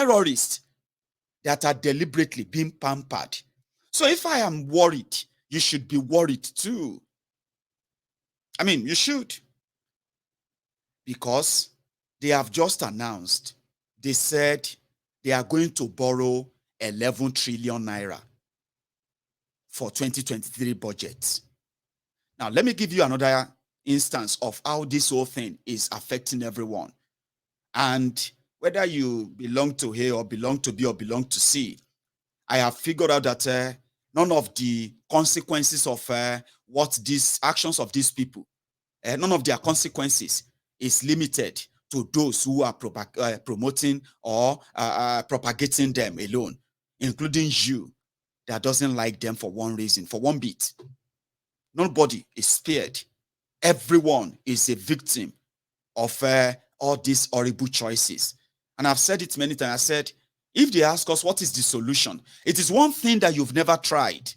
terrorists that are deliberately being pampered. So if I am worried, you should be worried too. I mean, you should. Because they have just announced, they said they are going to borrow 11 trillion naira for 2023 budget. Now, let me give you another instance of how this whole thing is affecting everyone. And whether you belong to A or belong to B or belong to C, I have figured out that none of the consequences of what these actions of these people, none of their consequences is limited to those who are promoting or propagating them alone, including you that doesn't like them for one reason, for one bit. Nobody is spared. Everyone is a victim of all these horrible choices. And I've said it many times. I said, if they ask us what is the solution, it is one thing that you've never tried.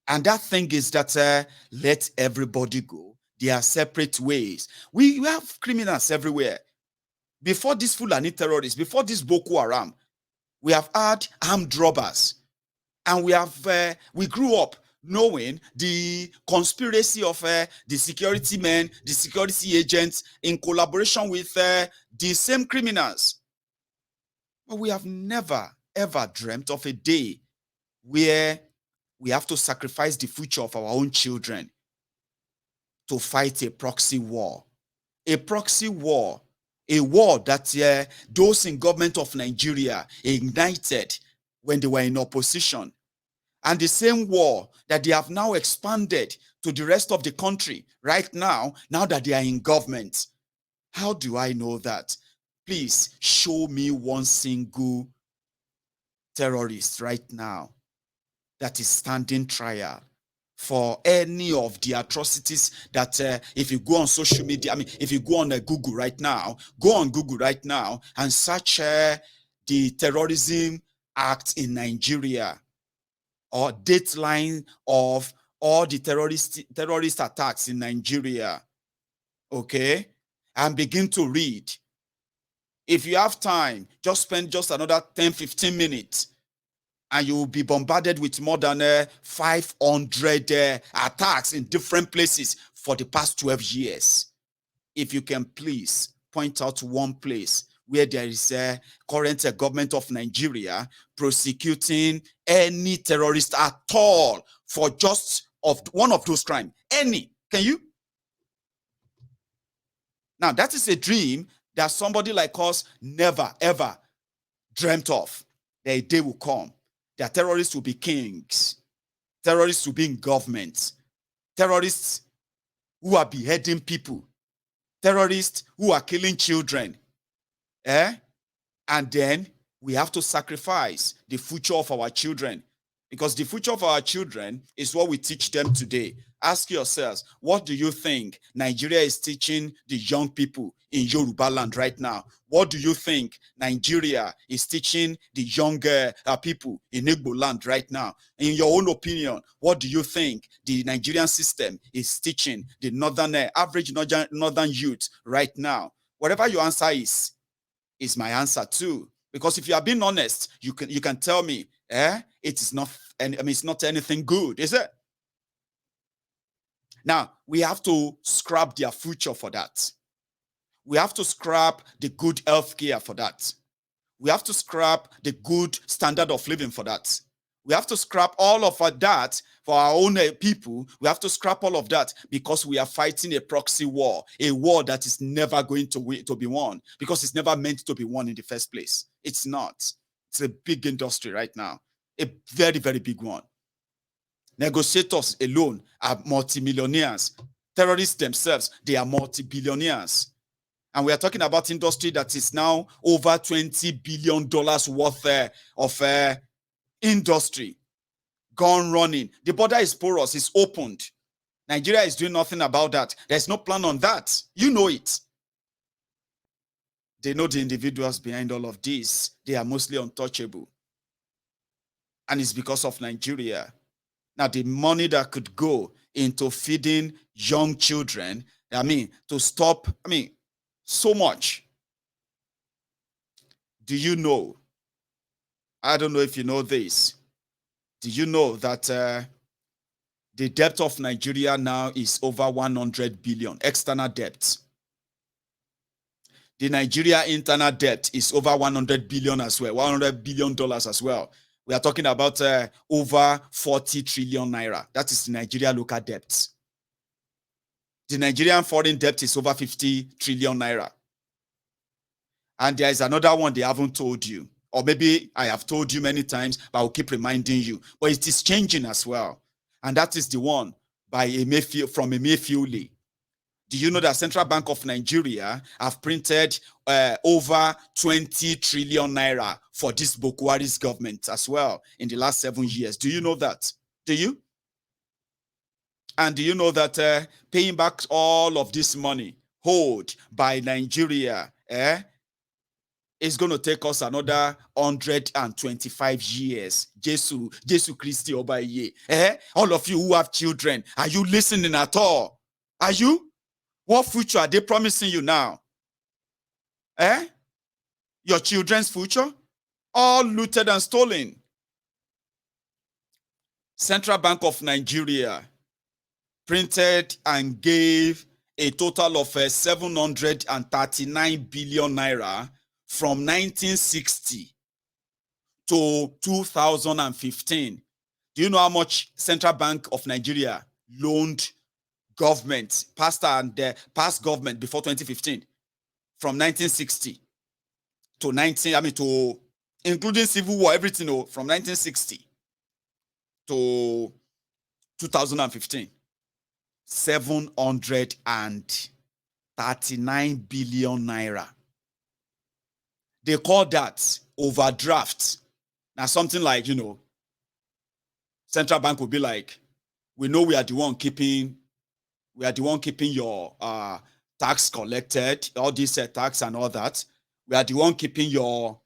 And that thing is that let everybody go their separate ways. We have criminals everywhere. Before these Fulani terrorists, before this Boko Haram, we have had armed robbers. And we grew up knowing the conspiracy of the security men, the security agents in collaboration with the same criminals. But we have never, ever dreamt of a day where we have to sacrifice the future of our own children to fight a proxy war. A proxy war, a war that those in government of Nigeria ignited when they were in opposition. And the same war that they have now expanded to the rest of the country right now that they are in government. How do I know that? Please show me one single terrorist right now that is standing trial for any of the atrocities that if you go on social media, I mean, if you go on Google right now, and search the terrorism act in Nigeria or dateline of all the terrorist attacks in Nigeria, okay, and begin to read. If you have time, just spend just another 10-15 minutes and you will be bombarded with more than 500 attacks in different places for the past 12 years. If you can please point out one place where there is a current government of Nigeria prosecuting any terrorist at all for just one of those crimes. Any. Can you? Now, that is a dream that somebody like us never, ever dreamt of. That a day will come that terrorists will be kings. Terrorists will be in government. Terrorists who are beheading people. Terrorists who are killing children. And then we have to sacrifice the future of our children, because the future of our children is what we teach them today. Ask yourselves, what do you think Nigeria is teaching the young people in Yoruba land right now? What do you think Nigeria is teaching the younger people in Igbo land right now? In your own opinion, what do you think the Nigerian system is teaching the average northern youth right now? Whatever your answer is my answer too. Because if you are being honest, you can tell me, it is not, it's not anything good, is it? Now, we have to scrap their future for that. We have to scrap the good health care for that. We have to scrap the good standard of living for that. We have to scrap all of that for our own people. We have to scrap all of that because we are fighting a proxy war, a war that is never going to be won, because it's never meant to be won in the first place. It's not. It's a big industry right now, a very, very big one. Negotiators alone are multimillionaires. Terrorists themselves, they are multi-billionaires. And we are talking about industry that is now over $20 billion worth of industry gone running. The border is porous, it's opened. Nigeria is doing nothing about that. There's no plan on that. You know it. They know the individuals behind all of this. They are mostly untouchable. And it's because of Nigeria. Now, the money that could go into feeding young children, to stop, so much. Do you know I don't know if you know this. Do you know that the debt of Nigeria now is over 100 billion, external debt? The Nigeria internal debt is over 100 billion as well, $100 billion as well. We are talking about over 40 trillion naira. That is the Nigeria local debt. The Nigerian foreign debt is over 50 trillion naira. And there is another one they haven't told you. Or maybe I have told you many times, but I'll keep reminding you. But it is changing as well. And that is the one by from Emefiele. Do you know that Central Bank of Nigeria have printed over 20 trillion naira for this Boko Haram's government as well in the last 7 years? Do you know that? Do you? And do you know that paying back all of this money owed by Nigeria is going to take us another 125 years? Jesus Christi Obaye. All of you who have children, are you listening at all? Are you? What future are they promising you now? Your children's future? All looted and stolen. Central Bank of Nigeria printed and gave a total of 739 billion naira from 1960 to 2015. Do you know how much Central Bank of Nigeria loaned government, past government before 2015, from 1960 to including civil war, everything, from 1960 to 2015? 739 billion naira. They call that overdraft. Now something like, Central Bank will be like, we know we are the one keeping your tax collected, all this tax and all that. We are the one keeping your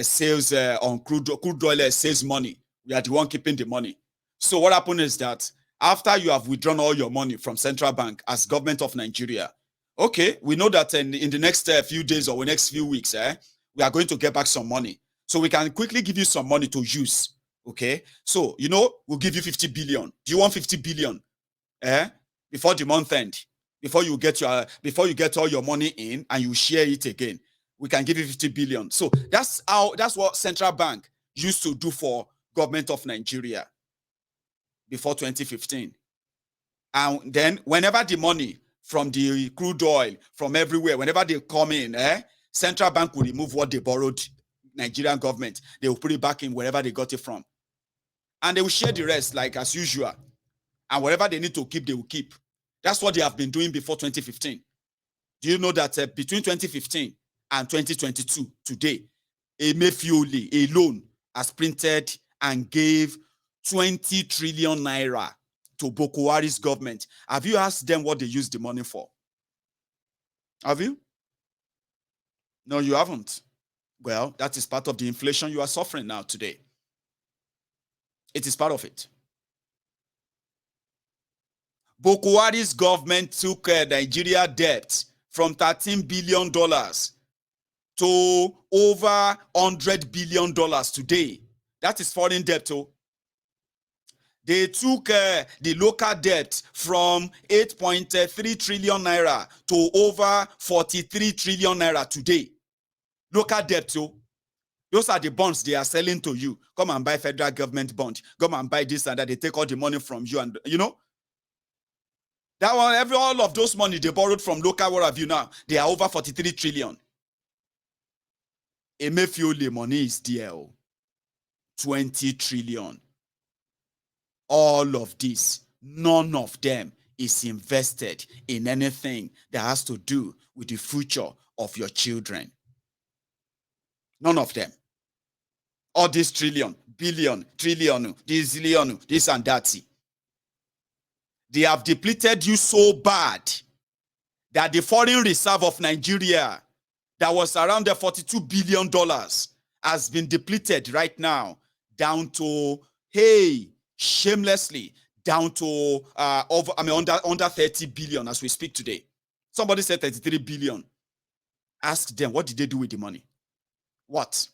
sales on crude oil sales money. We are the one keeping the money. So what happened is that after you have withdrawn all your money from Central Bank as government of Nigeria, okay, we know that in the next few days or the next few weeks, we are going to get back some money. So we can quickly give you some money to use. Okay, so we'll give you 50 billion. Do you want 50 billion? Before the month end, before you get all your money in and you share it again, we can give you 50 billion. So that's what Central Bank used to do for government of Nigeria before 2015. And then whenever the money from the crude oil, from everywhere, whenever they come in, Central Bank will remove what they borrowed Nigerian government. They will put it back in wherever they got it from. And they will share the rest like as usual. And whatever they need to keep, they will keep. That's what they have been doing before 2015. Do you know that between 2015 and 2022, today, Emefiele alone has printed and gave 20 trillion naira to Boko Haram's government? Have you asked them what they use the money for? Have you? No, you haven't. Well, that is part of the inflation you are suffering now today. It is part of it. Boko Haram's government took Nigeria debt from $13 billion to over $100 billion today. That is foreign debt. They took the local debt from 8.3 trillion naira to over 43 trillion naira today. Local debt. Those are the bonds they are selling to you. Come and buy federal government bond. Come and buy this and that. They take all the money from you, and that one, all of those money they borrowed from local, what have you now? They are over 43 trillion. Emefiele money is there. 20 trillion. All of this, none of them is invested in anything that has to do with the future of your children. None of them. All this trillion, billion, trillion, this zillion, this and that. They have depleted you so bad that the foreign reserve of Nigeria that was around the $42 billion has been depleted right now down to, shamelessly, down to under 30 billion as we speak today. Somebody said 33 billion. Ask them, what did they do with the money? What?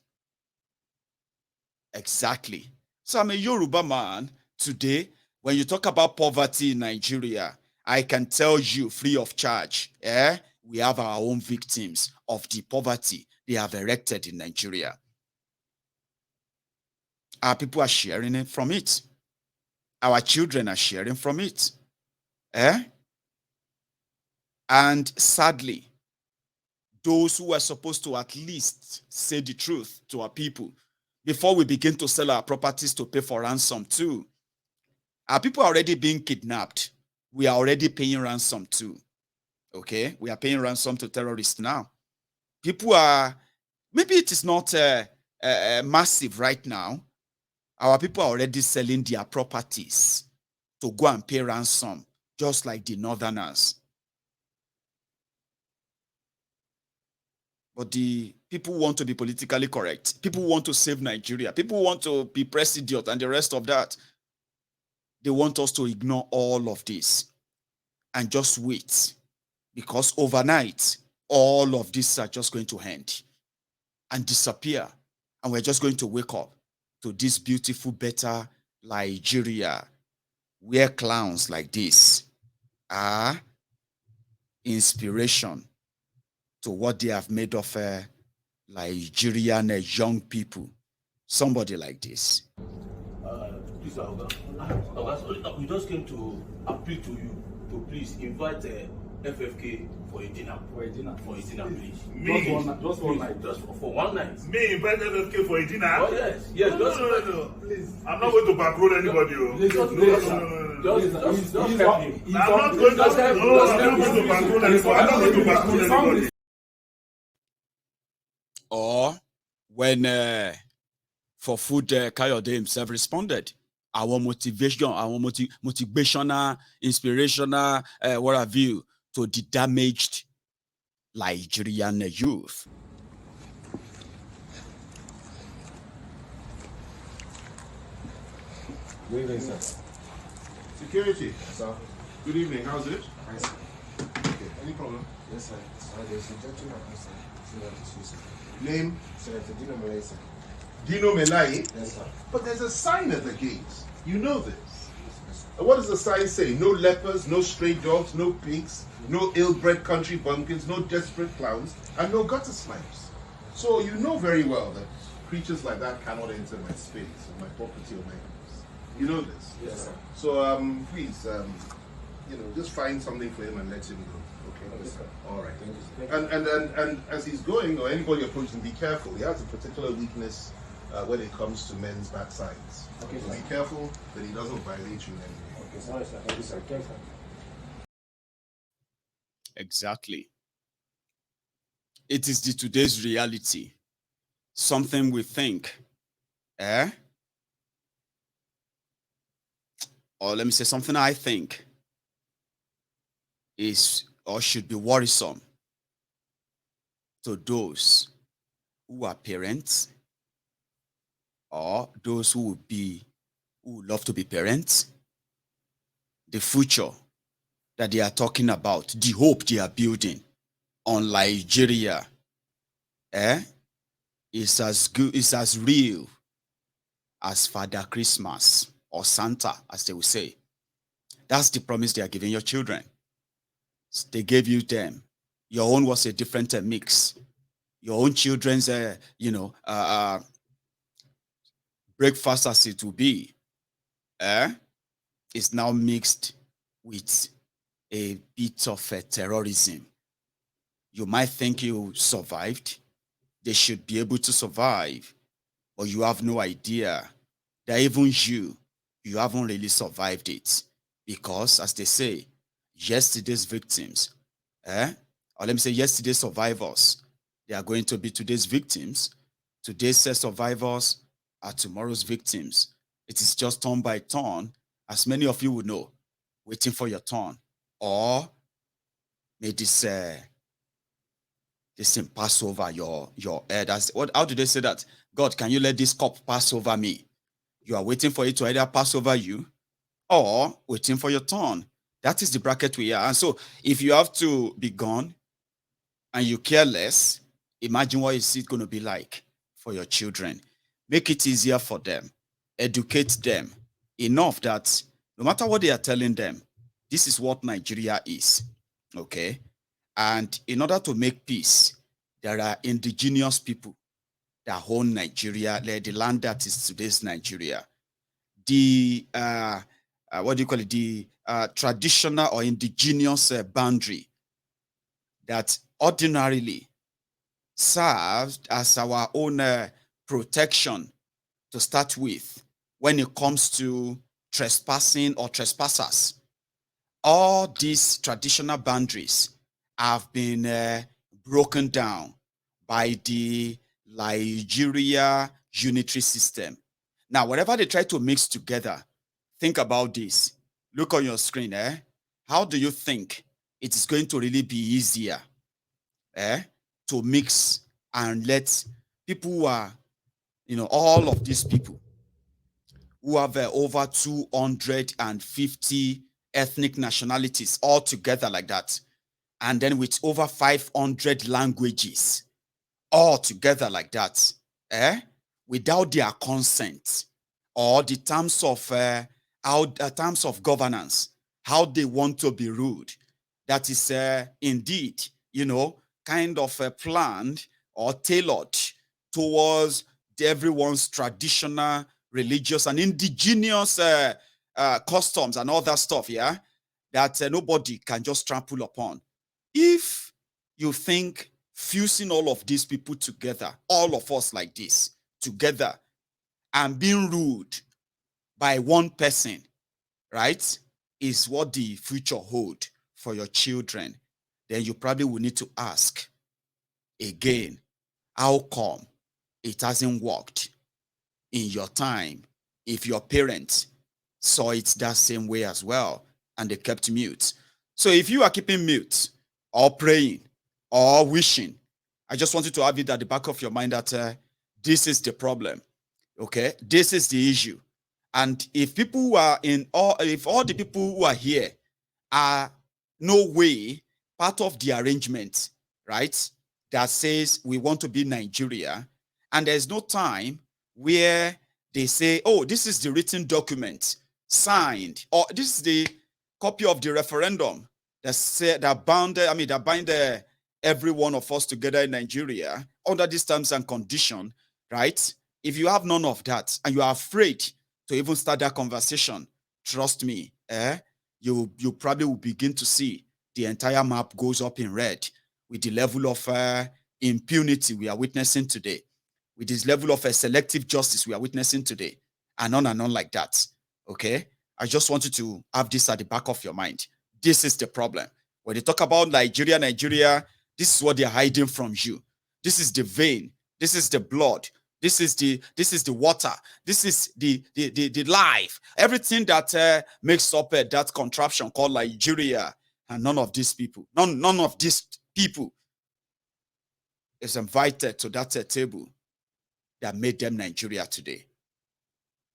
Exactly. So I'm a Yoruba man. Today, when you talk about poverty in Nigeria, I can tell you free of charge, we have our own victims of the poverty they have erected in Nigeria. Our people are sharing it from it. Our children are sharing from it. And sadly, those who are supposed to at least say the truth to our people before we begin to sell our properties to pay for ransom too. Our people are already being kidnapped. We are already paying ransom too. Okay? We are paying ransom to terrorists now. People are, maybe it is not massive right now. Our people are already selling their properties to go and pay ransom, just like the Northerners. But the people want to be politically correct. People want to save Nigeria. People want to be president and the rest of that. They want us to ignore all of this and just wait, because overnight, all of this are just going to end and disappear. And we're just going to wake up to this beautiful, better Nigeria, where clowns like this are inspiration to what they have made of Nigerian young people. Somebody like this. Please, we just came to appeal to you to please invite FFK for a dinner. Please. Just one night. Just for one night. Me invite FFK for a dinner? Oh yes. No. Please. I'm not going to backroll anybody. Just help him. I'm not going to backroll anybody. Or when for food, Kayode himself responded, our motivation, our motivational, inspirational, what have you, to the damaged Nigerian youth. Good evening, sir. Security. Sir. Good evening. How's it? Hi, sir. Okay. Any problem? Yes, sir. There's a gentleman outside. Name? Senator Dino Malay, sir. Dino Melai. Yes, sir. But there's a sign at the gate. You know this. What does the sign say? No lepers, no stray dogs, no pigs, no ill-bred country bumpkins, no desperate clowns, and no gutter snipes. So you know very well that creatures like that cannot enter my space, or my property, or my house. You know this. Yes, sir. So please, just find something for him and let him go. Okay. Yes, sir. All right. Thank you. And as he's going, or anybody approaching, be careful. He has a particular weakness when it comes to men's backsides. Okay, So sir. be careful that he doesn't violate you in any way. Okay, sorry, sir. Thank you, sir. Thank you. Exactly. It is today's reality. Something we think, or let me say something I think is or should be worrisome to those who are parents or those who would love to be parents. The future that they are talking about, the hope they are building on Nigeria, is as good, is as real as Father Christmas or Santa, as they will say. That's the promise they are giving your children. They gave you them. Your own was a different mix. Your own children's, breakfast as it will be, is now mixed with a bit of terrorism. You might think you survived. They should be able to survive, but you have no idea that even you haven't really survived it. Because, as they say, yesterday's victims, or let me say yesterday's survivors, they are going to be today's victims. Today's survivors are tomorrow's victims. It is just turn by turn, as many of you would know, waiting for your turn. Or may this thing pass over your head. How do they say that? God, can you let this cup pass over me? You are waiting for it to either pass over you or waiting for your turn. That is the bracket we are. And so if you have to be gone and you care less, imagine what is it going to be like for your children. make it easier for them, educate them enough that no matter what they are telling them, this is what Nigeria is. Okay. And in order to make peace, there are indigenous people that own Nigeria, the land that is today's Nigeria. The what do you call it? The traditional or indigenous boundary that ordinarily served as our own protection to start with when it comes to trespassing or trespassers. All these traditional boundaries have been broken down by the Nigeria unitary system. Now, whatever they try to mix together, think about this. Look on your screen. How do you think it is going to really be easier to mix and let people who are, all of these people who have over 250 ethnic nationalities all together like that, and then with over 500 languages all together like that, without their consent or the terms of terms of governance, how they want to be ruled. That is indeed, kind of planned or tailored towards everyone's traditional, religious, and indigenous customs and all that stuff, yeah, that nobody can just trample upon. If you think fusing all of these people together, all of us like this, together, and being ruled by one person, right, is what the future hold for your children, then you probably will need to ask again, how come it hasn't worked in your time if your parents saw it that same way as well and they kept mute? So if you are keeping mute or praying or wishing, I just want you to have it at the back of your mind that this is the problem. Okay, this is the issue. And if people who are if all the people who are here are no way part of the arrangement, right, that says we want to be Nigeria, and there's no time where they say, oh, this is the written document signed, or this is the copy of the referendum that bind every one of us together in Nigeria under these terms and condition, right? If you have none of that and you are afraid to even start that conversation, trust me, you probably will begin to see the entire map goes up in red with the level of impunity we are witnessing today, with this level of selective justice we are witnessing today, and on like that. Okay, I just want you to have this at the back of your mind. This is the problem. When they talk about Nigeria, this is what they're hiding from you. This is the vein. This is the blood. This is the water. This is the life. Everything that makes up that contraption called Nigeria. And none of these people is invited to that table that made them Nigeria today.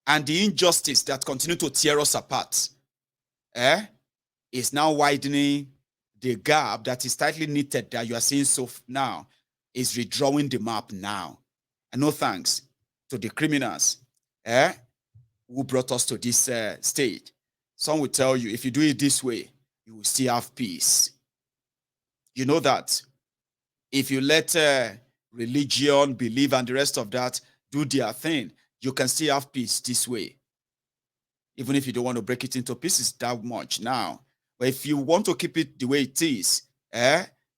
And the injustice that continue to tear us apart is now widening the gap that is tightly knitted that you are seeing so now, is redrawing the map now. And no thanks to the criminals who brought us to this stage. Some will tell you, if you do it this way, you will still have peace. You know that. If you let religion, belief, and the rest of that do their thing, you can still have peace this way. Even if you don't want to break it into pieces that much now. But if you want to keep it the way it is,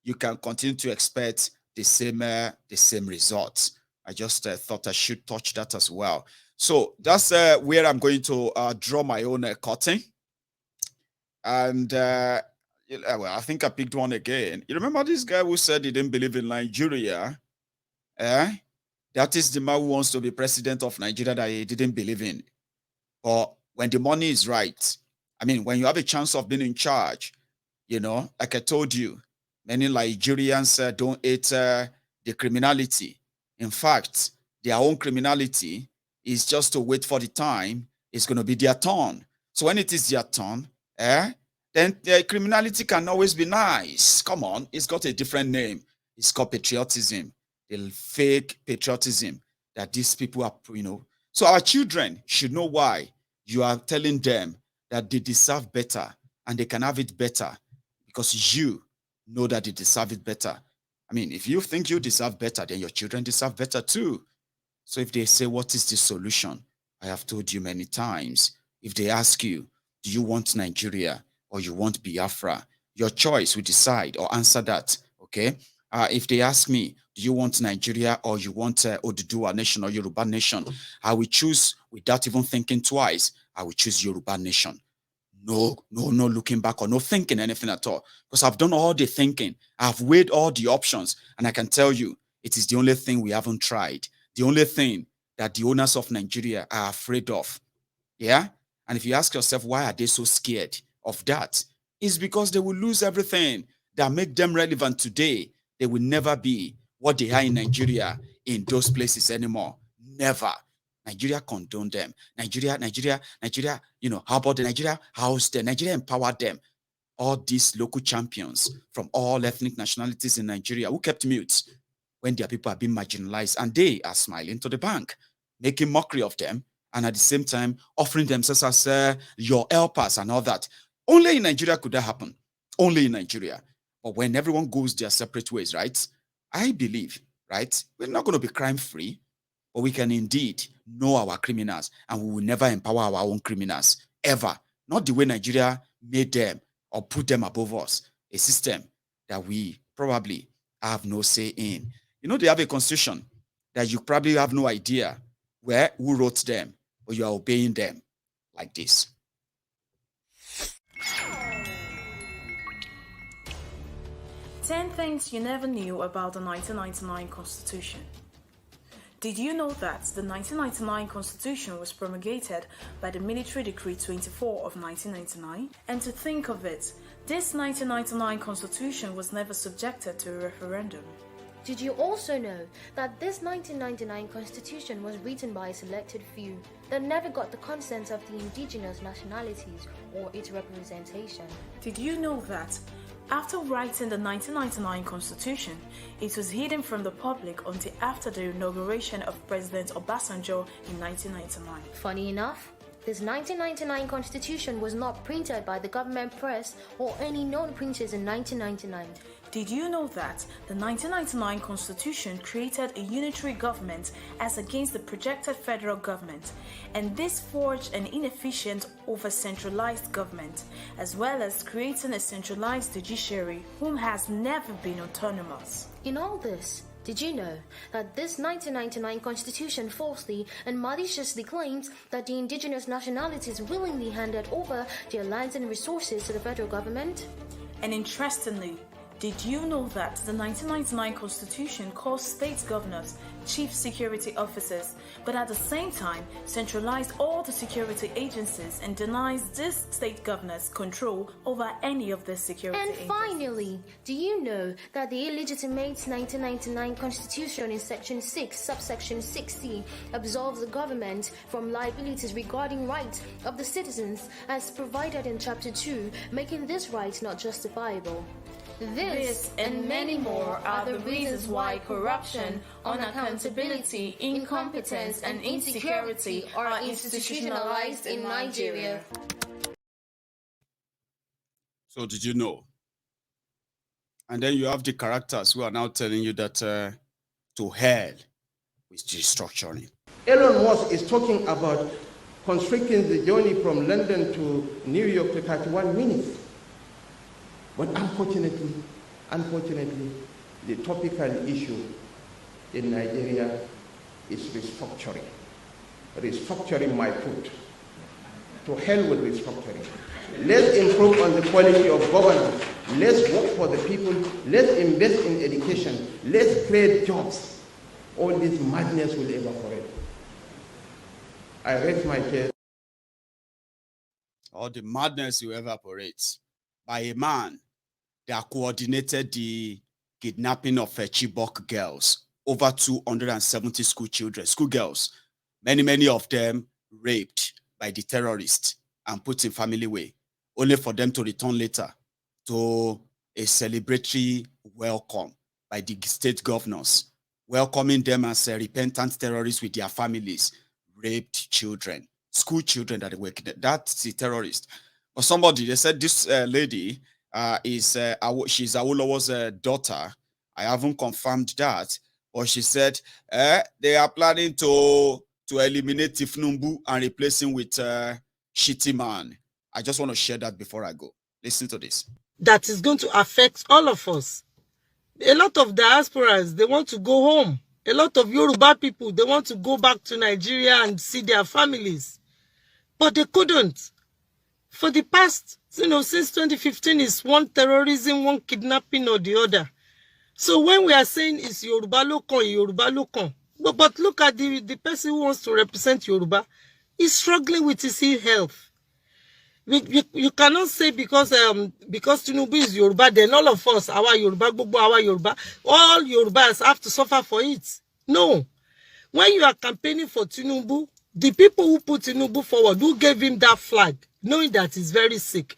you can continue to expect the same results. I just thought I should touch that as well. So that's where I'm going to draw my own curtain. And well, I think I picked one again. You remember this guy who said he didn't believe in Nigeria? That is the man who wants to be president of Nigeria that he didn't believe in. But when the money is right, I mean, when you have a chance of being in charge, like I told you, many Nigerians don't hate the criminality. In fact, their own criminality is just to wait for the time it's going to be their turn. So when it is their turn, then criminality can always be nice. Come on, it's got a different name. It's called patriotism, the fake patriotism that these people are, So our children should know why you are telling them that they deserve better and they can have it better because you know that they deserve it better. I mean, if you think you deserve better, then your children deserve better too. So if they say, what is the solution? I have told you many times. If they ask you, do you want Nigeria or you want Biafra? Your choice will decide or answer that, okay? If they ask me, do you want Nigeria or you want Oduduwa nation or Yoruba nation? I will choose without even thinking twice. I will choose Yoruba nation. No looking back or no thinking anything at all. Because I've done all the thinking. I've weighed all the options. And I can tell you, it is the only thing we haven't tried. The only thing that the owners of Nigeria are afraid of. Yeah? And if you ask yourself, why are they so scared of that? It's because they will lose everything that make them relevant today. They will never be what they are in Nigeria in those places anymore. Never. Nigeria condoned them. Nigeria, how about the Nigeria housed them? Nigeria empowered them. All these local champions from all ethnic nationalities in Nigeria who kept mute when their people are being marginalized, and they are smiling to the bank, making mockery of them, and at the same time offering themselves as your helpers and all that. Only in Nigeria could that happen. Only in Nigeria. But when everyone goes their separate ways, right? I believe, right? We're not going to be crime-free, but we can indeed know our criminals, and we will never empower our own criminals, ever. Not the way Nigeria made them or put them above us, a system that we probably have no say in. They have a constitution that you probably have no idea who wrote them, but you are obeying them like this. 10 things you never knew about the 1999 Constitution. Did you know that the 1999 Constitution was promulgated by the Military Decree 24 of 1999? And to think of it, this 1999 Constitution was never subjected to a referendum. Did you also know that this 1999 Constitution was written by a selected few that never got the consent of the indigenous nationalities or its representation? Did you know that after writing the 1999 Constitution, it was hidden from the public until after the inauguration of President Obasanjo in 1999? Funny enough, this 1999 Constitution was not printed by the government press or any known printers in 1999. Did you know that the 1999 Constitution created a unitary government as against the projected federal government, and this forged an inefficient over-centralized government, as well as creating a centralized judiciary whom has never been autonomous? In all this, did you know that this 1999 Constitution falsely and maliciously claims that the indigenous nationalities willingly handed over their lands and resources to the federal government? And interestingly, did you know that the 1999 Constitution calls state governors chief security officers, but at the same time centralized all the security agencies and denies these state governors control over any of the security agencies? And finally, do you know that the illegitimate 1999 Constitution in Section 6, subsection 6C, absolves the government from liabilities regarding rights of the citizens as provided in Chapter 2, making this right not justifiable? This and many more are the reasons why corruption, unaccountability, incompetence, and insecurity are institutionalized in Nigeria. So did you know? And then you have the characters who are now telling you that to hell with restructuring. Elon Musk is talking about constricting the journey from London to New York to 31 minutes. But unfortunately, the topical issue in Nigeria is restructuring. Restructuring my foot. To hell with restructuring. Let's improve on the quality of governance. Let's work for the people. Let's invest in education. Let's create jobs. All this madness will evaporate. I raise my case. All the madness will evaporate by a man that coordinated the kidnapping of Chibok girls, over 270 schoolgirls, many of them raped by the terrorists and put in family way, only for them to return later to a celebratory welcome by the state governors welcoming them as repentant terrorists with their families, raped children, school children that were kidnapped. That's the terrorist. But somebody, they said this lady she's Awolowo's daughter. I haven't confirmed that, but she said they are planning to eliminate Tifnumbu and replace him with Shitty Man. I just want to share that before I go. Listen to this. That is going to affect all of us. A lot of diasporas, they want to go home. A lot of Yoruba people, they want to go back to Nigeria and see their families. But they couldn't. For the past, since 2015, is one terrorism, one kidnapping or the other. So when we are saying it's Yoruba Lokon, but look at the person who wants to represent Yoruba, he's struggling with his ill health. You cannot say because Tinubu is Yoruba, then all of us, our Yoruba, all Yorubas have to suffer for it. No. When you are campaigning for Tinubu, the people who put Tinubu forward, who gave him that flag, knowing that he's very sick,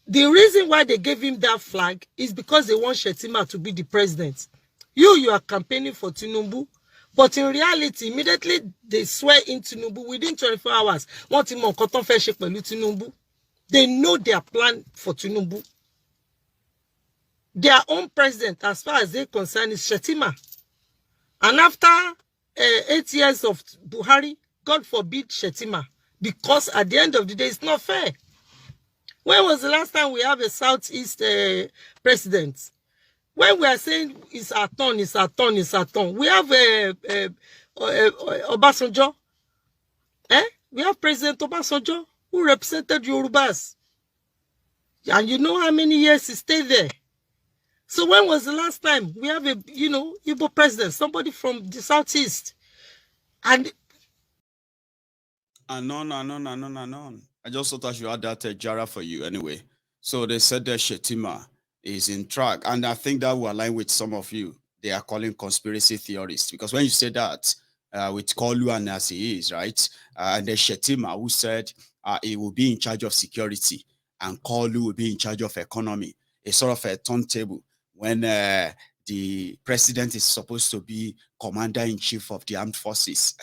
the reason why they gave him that flag is because they want Shetima to be the president. You are campaigning for Tinubu, but in reality, immediately they swear in Tinubu within 24 hours. They know their plan for Tinubu. Their own president, as far as they're concerned, is Shetima. And after 8 years of Buhari, God forbid Shetima, because at the end of the day, it's not fair. When was the last time we have a Southeast president? When we are saying it's our turn, we have Obasanjo. We have President Obasanjo who represented Yorubas. And you know how many years he stayed there. So when was the last time we have a, Igbo president, somebody from the Southeast? And Anon. I just thought I should add that Jara for you anyway. So they said that Shetima is in track. And I think that will align with some of you. They are calling conspiracy theorists. Because when you say that, with Kolu and as he is, right? And the Shetima who said he will be in charge of security and Kolu will be in charge of economy. It's sort of a turntable when the president is supposed to be commander-in-chief of the armed forces.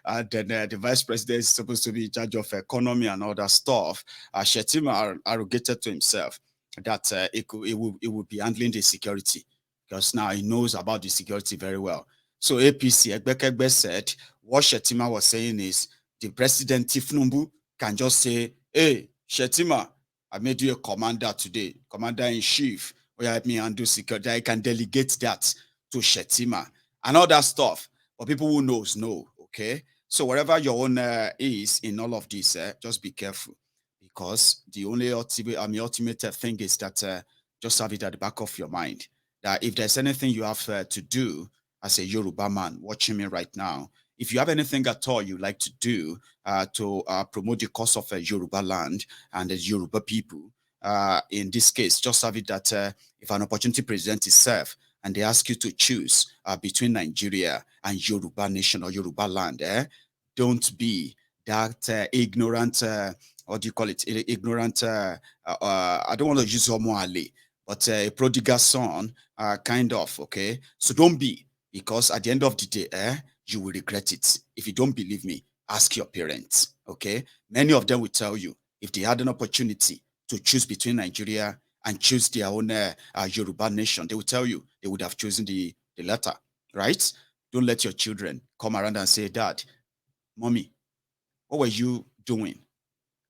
And then the vice president is supposed to be in charge of economy and all that stuff. Shetima arrogated to himself that he will be handling the security because now he knows about the security very well. So APC, Egbekegbe said, what Shetima was saying is the president, Tifnumbu, can just say, hey, Shetima, I made you a commander today, commander-in-chief. Help me handle security. I can delegate that to Shetima and all that stuff. But people who knows know, okay? So whatever your own is in all of this, just be careful because the only ultimate thing is that just have it at the back of your mind that if there's anything you have to do as a Yoruba man watching me right now, if you have anything at all you like to do to promote the cause of Yoruba land and the Yoruba people, in this case, just have it that if an opportunity presents itself and they ask you to choose between Nigeria and Yoruba nation or Yoruba land, don't be that ignorant, what do you call it? Ignorant, I don't want to use Omoale, but a prodigal son, kind of, okay? So don't be, because at the end of the day, you will regret it. If you don't believe me, ask your parents, okay? Many of them will tell you, if they had an opportunity to choose between Nigeria and choose their own Yoruba nation, they will tell you they would have chosen the latter, right? Don't let your children come around and say, Dad, Mommy, what were you doing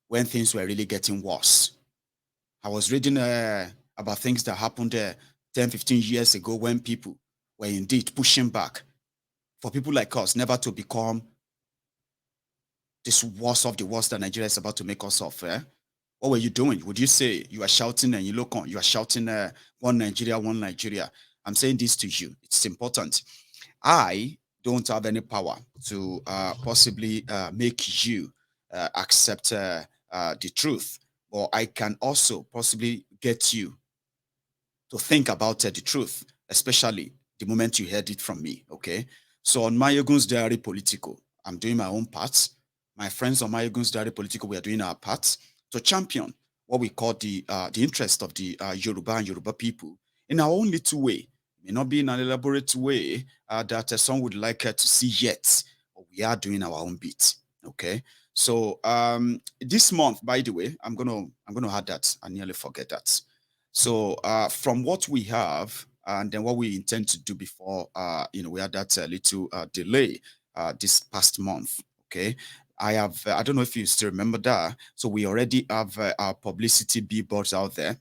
when things were really getting worse? I was reading about things that happened 10, 15 years ago when people were indeed pushing back for people like us never to become this worst of the worst that Nigeria is about to make us of. What were you doing? Would you say you are shouting and you look on, you are shouting one Nigeria, one Nigeria? I'm saying this to you. It's important. I don't have any power to possibly make you accept the truth, or I can also possibly get you to think about the truth, especially the moment you heard it from me, okay? So on Mayogun's Diary Political, I'm doing my own part. My friends on Mayogun's Diary Political, we are doing our part to champion what we call the interest of the Yoruba and Yoruba people in our own little way. may not be in an elaborate way that some would like to see yet, but we are doing our own bit. Okay. So this month, by the way, I'm gonna add that. I nearly forget that. So from what we have, and then what we intend to do before, we had that little delay this past month. Okay, I have. I don't know if you still remember that. So we already have our publicity billboards out there.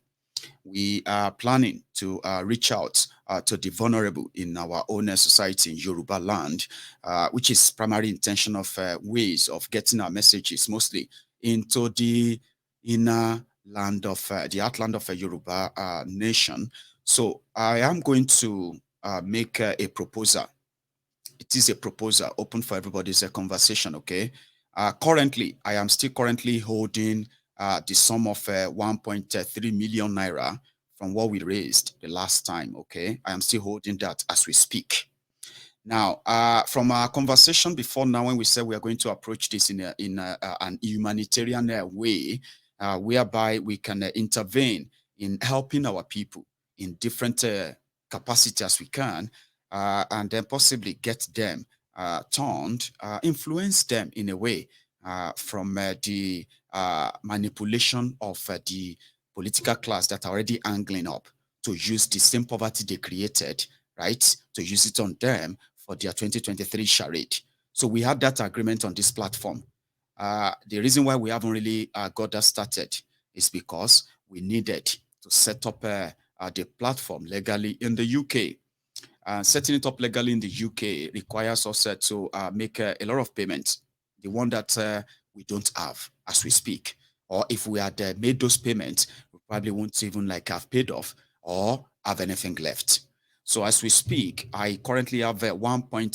We are planning to reach out to the vulnerable in our own society in Yoruba land, which is primary intention of ways of getting our messages mostly into the inner land of the heartland of a Yoruba nation. So I am going to make a proposal. It is a proposal open for everybody's conversation. Okay. Currently, I am still currently holding the sum of 1.3 million naira from what we raised the last time. Okay, I am still holding that as we speak. Now, from our conversation before now, when we said we are going to approach this in an humanitarian way, whereby we can intervene in helping our people in different capacity as we can, and then possibly get them turned, influence them in a way from the manipulation of the political class that are already angling up to use the same poverty they created, right, to use it on them for their 2023 charade. So we had that agreement on this platform. The reason why we haven't really got that started is because we needed to set up the platform legally in the UK. Setting it up legally in the UK requires us to make a lot of payments, the one that we don't have as we speak. Or if we had made those payments, we probably won't even have paid off or have anything left. So as we speak, I currently have 1.2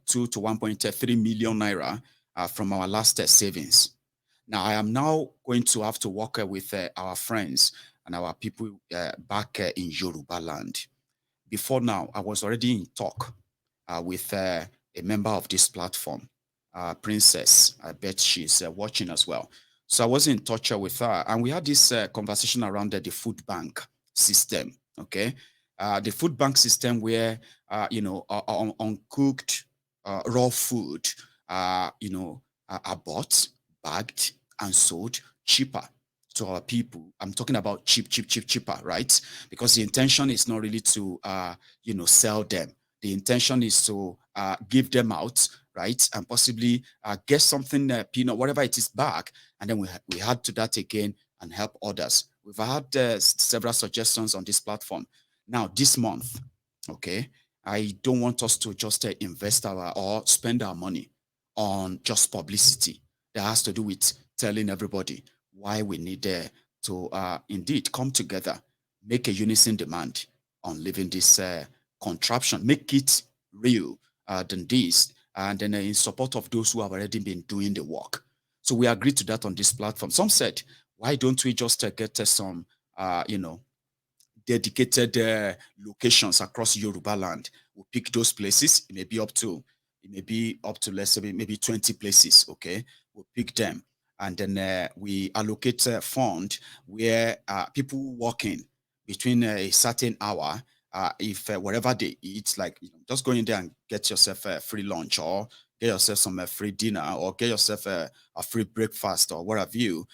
to 1.3 million naira from our last savings. Now, I am now going to have to work with our friends and our people back in Yoruba land. Before now, I was already in talk with a member of this platform, Princess. I bet she's watching as well. So I was in touch with her, and we had this conversation around the food bank system. Okay, the food bank system where uncooked raw food, are bought, bagged, and sold cheaper to our people. I'm talking about cheaper, right? Because the intention is not really to, sell them. The intention is to give them out, right? And possibly get something, peanut, whatever it is back. And then we add to that again and help others. We've had several suggestions on this platform. Now, this month, okay, I don't want us to just invest or spend our money on just publicity. That has to do with telling everybody why we need to indeed come together, make a unison demand on leaving this contraption, make it real than this, and then in support of those who have already been doing the work. So we agreed to that on this platform. Some said, why don't we just get some, dedicated locations across Yoruba land? We'll pick those places. It may be up to, let's say maybe 20 places. Okay, we'll pick them. And then we allocate a fund where people walking between a certain hour, if wherever they eat, just go in there and get yourself a free lunch, or get yourself some free dinner, or get yourself a free breakfast, or whatever you.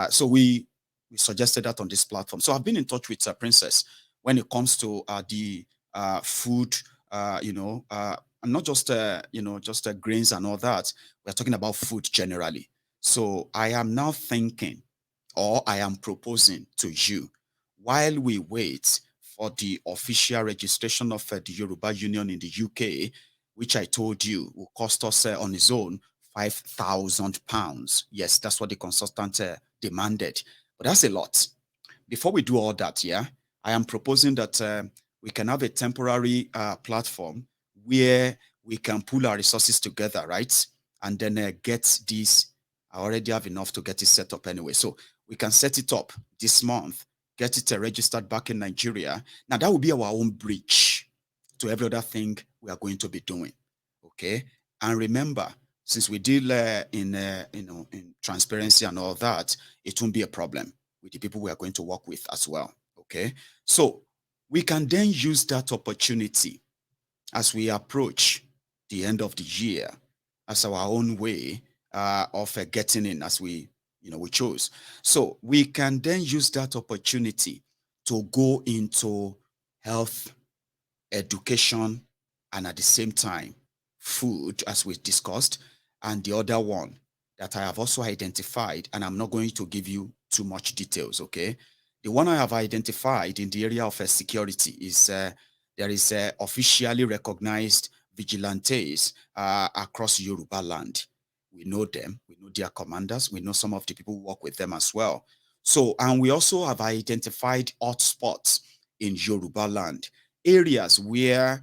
So we suggested that on this platform. So I've been in touch with Princess when it comes to the food, and not just just grains and all that. We're talking about food generally. So I am now thinking, or I am proposing to you, while we wait for the official registration of the Yoruba Union in the UK, which I told you will cost us on its own £5,000. Yes, that's what the consultant demanded. But that's a lot. Before we do all that, I am proposing that we can have a temporary platform where we can pool our resources together, right? And then get this. I already have enough to get it set up anyway. So we can set it up this month, get it registered back in Nigeria. Now that will be our own bridge to every other thing we are going to be doing. Okay. And remember, since we deal in transparency and all that, it won't be a problem with the people we are going to work with as well. Okay. So We can then use that opportunity as we approach the end of the year as our own way of getting in as we chose. So we can then use that opportunity to go into health, education, and at the same time, food, as we discussed. And the other one that I have also identified, and I'm not going to give you too much details, okay? The one I have identified in the area of security is there is officially recognized vigilantes across Yoruba land. We know them, we know their commanders, we know some of the people who work with them as well. So, and we also have identified hotspots in Yoruba land, areas where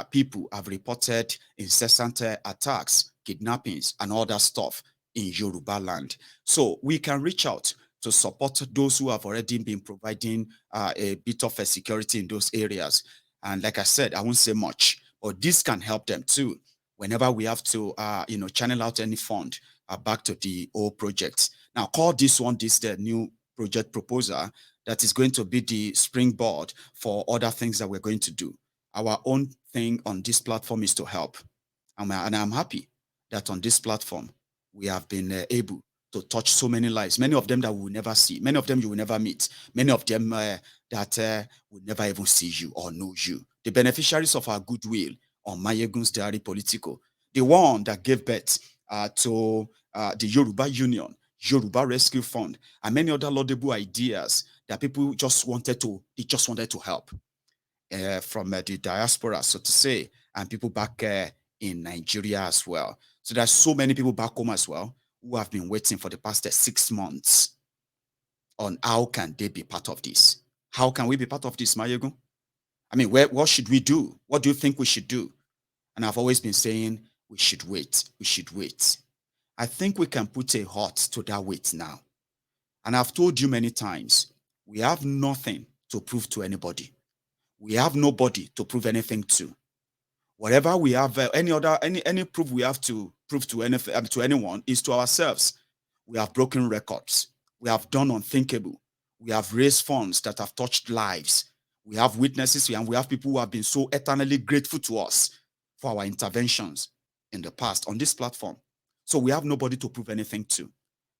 people have reported incessant attacks, kidnappings, and all that stuff in Yoruba land. So we can reach out to support those who have already been providing a bit of a security in those areas. And like I said, I won't say much, but this can help them too. Whenever we have to, channel out any fund back to the old projects. Now, call this one, the new project proposal that is going to be the springboard for other things that we're going to do. Our own thing on this platform is to help. And I'm happy that on this platform, we have been able to touch so many lives, many of them that we will never see, many of them you will never meet, many of them that will never even see you or know you. The beneficiaries of our goodwill on Mayegun's Diary Politico, the one that gave birth to the Yoruba Union, Yoruba Rescue Fund, and many other laudable ideas that people just wanted to help from the diaspora, so to say, and people back in Nigeria as well. So there's so many people back home as well who have been waiting for the past 6 months on how can they be part of this. How can we be part of this, Mayegun? I mean, what should we do? What do you think we should do? And I've always been saying we should wait. We should wait. I think we can put a halt to that wait now. And I've told you many times, we have nothing to prove to anybody. We have nobody to prove anything to. Whatever we have, any proof we have to prove to anyone is to ourselves. We have broken records. We have done unthinkable. We have raised funds that have touched lives. We have witnesses and we have people who have been so eternally grateful to us for our interventions in the past on this platform. So we have nobody to prove anything to,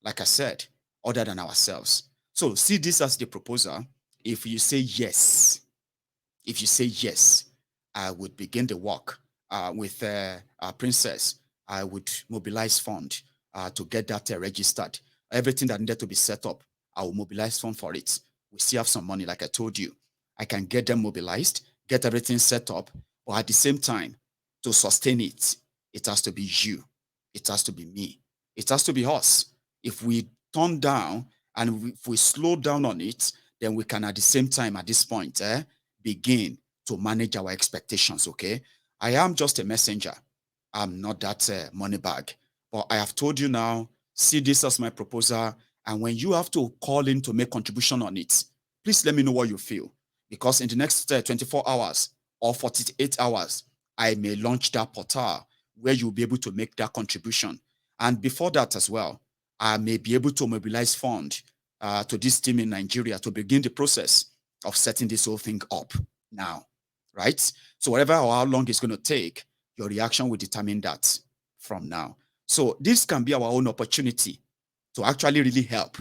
like I said, other than ourselves. So see this as the proposal. If you say yes, I would begin the work with our princess. I would mobilize fund to get that registered. Everything that needed to be set up, I will mobilize fund for it. We still have some money, like I told you. I can get them mobilized, get everything set up, but at the same time, to sustain it, it has to be you. It has to be me. It has to be us. If we turn down and if we slow down on it, then we can at the same time, at this point, begin to manage our expectations, okay? I am just a messenger. I'm not that money bag. But I have told you now, see this as my proposal. And when you have to call in to make contribution on it, please let me know what you feel. Because in the next 24 hours or 48 hours, I may launch that portal where you'll be able to make that contribution. And before that as well, I may be able to mobilize funds to this team in Nigeria to begin the process of setting this whole thing up now, right? So whatever or how long it's going to take, your reaction will determine that from now. So this can be our own opportunity to actually really help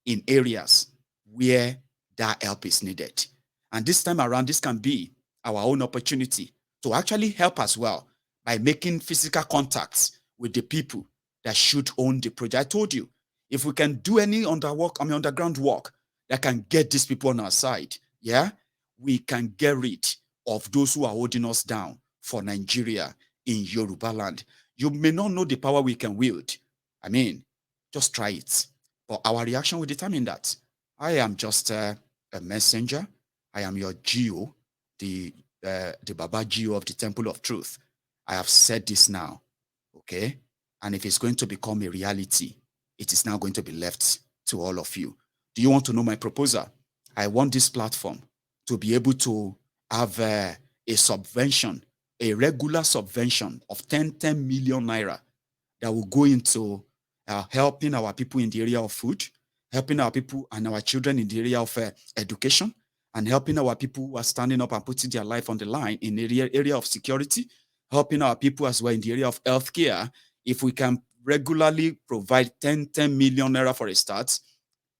in areas where that help is needed. And this time around, this can be our own opportunity to actually help as well by making physical contacts with the people that should own the project. I told you, if we can do any underground work that can get these people on our side, yeah, we can get rid of those who are holding us down for Nigeria in Yoruba land. You may not know the power we can wield. I mean, just try it. But our reaction will determine that. I am just a messenger. I am your Geo, the Baba Geo of the Temple of Truth. I have said this now, okay? And if it's going to become a reality, it is now going to be left to all of you. Do you want to know my proposal? I want this platform to be able to have a subvention, a regular subvention of 10 million naira that will go into helping our people in the area of food, helping our people and our children in the area of education, and helping our people who are standing up and putting their life on the line in the area of security, helping our people as well in the area of healthcare. If we can regularly provide 10 million naira for a start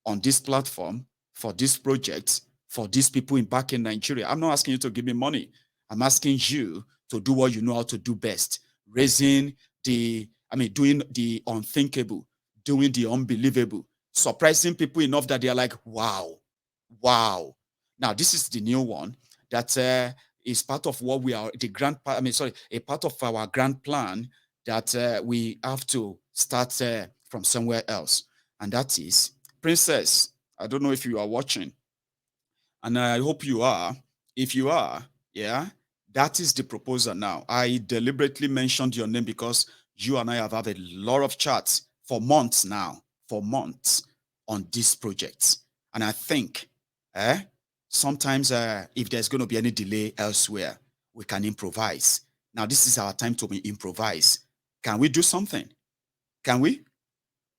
on this platform, for this project, for these people back in Nigeria. I'm not asking you to give me money. I'm asking you to do what you know how to do best. Doing the unthinkable, doing the unbelievable, surprising people enough that they're like, wow. Now, this is the new one that is part of what we are, a part of our grand plan that we have to start from somewhere else. And that is, Princess, I don't know if you are watching, and I hope you are. If you are, yeah, that is the proposal now. I deliberately mentioned your name because you and I have had a lot of chats for months now, on this project. And I think sometimes if there's going to be any delay elsewhere, we can improvise. Now, this is our time to improvise. Can we do something? Can we?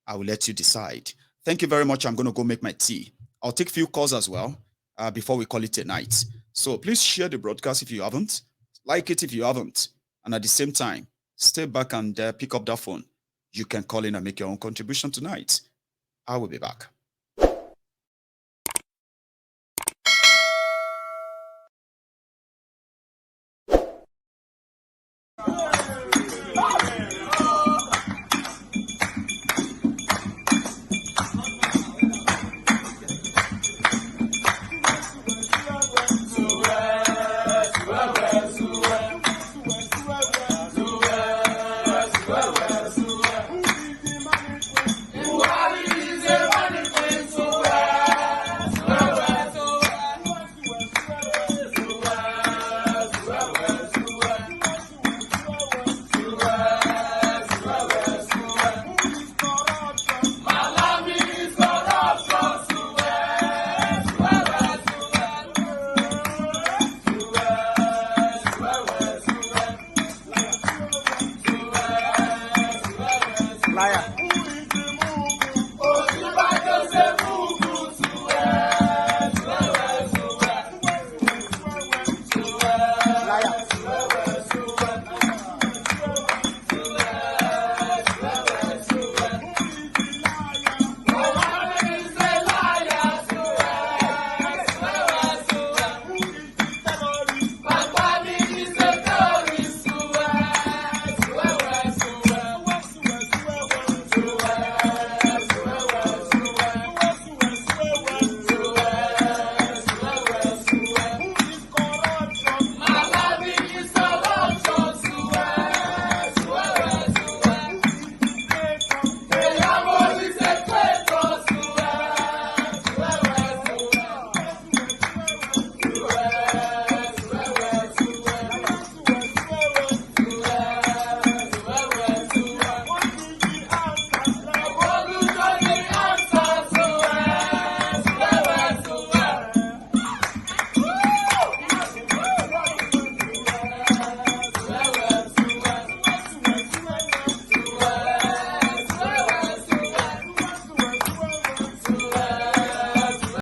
I will let you decide. Thank you very much. I'm going to go make my tea. I'll take a few calls as well before we call it a night. So please share the broadcast if you haven't. Like it if you haven't. And at the same time, stay back and pick up that phone. You can call in and make your own contribution tonight. I will be back. Liar.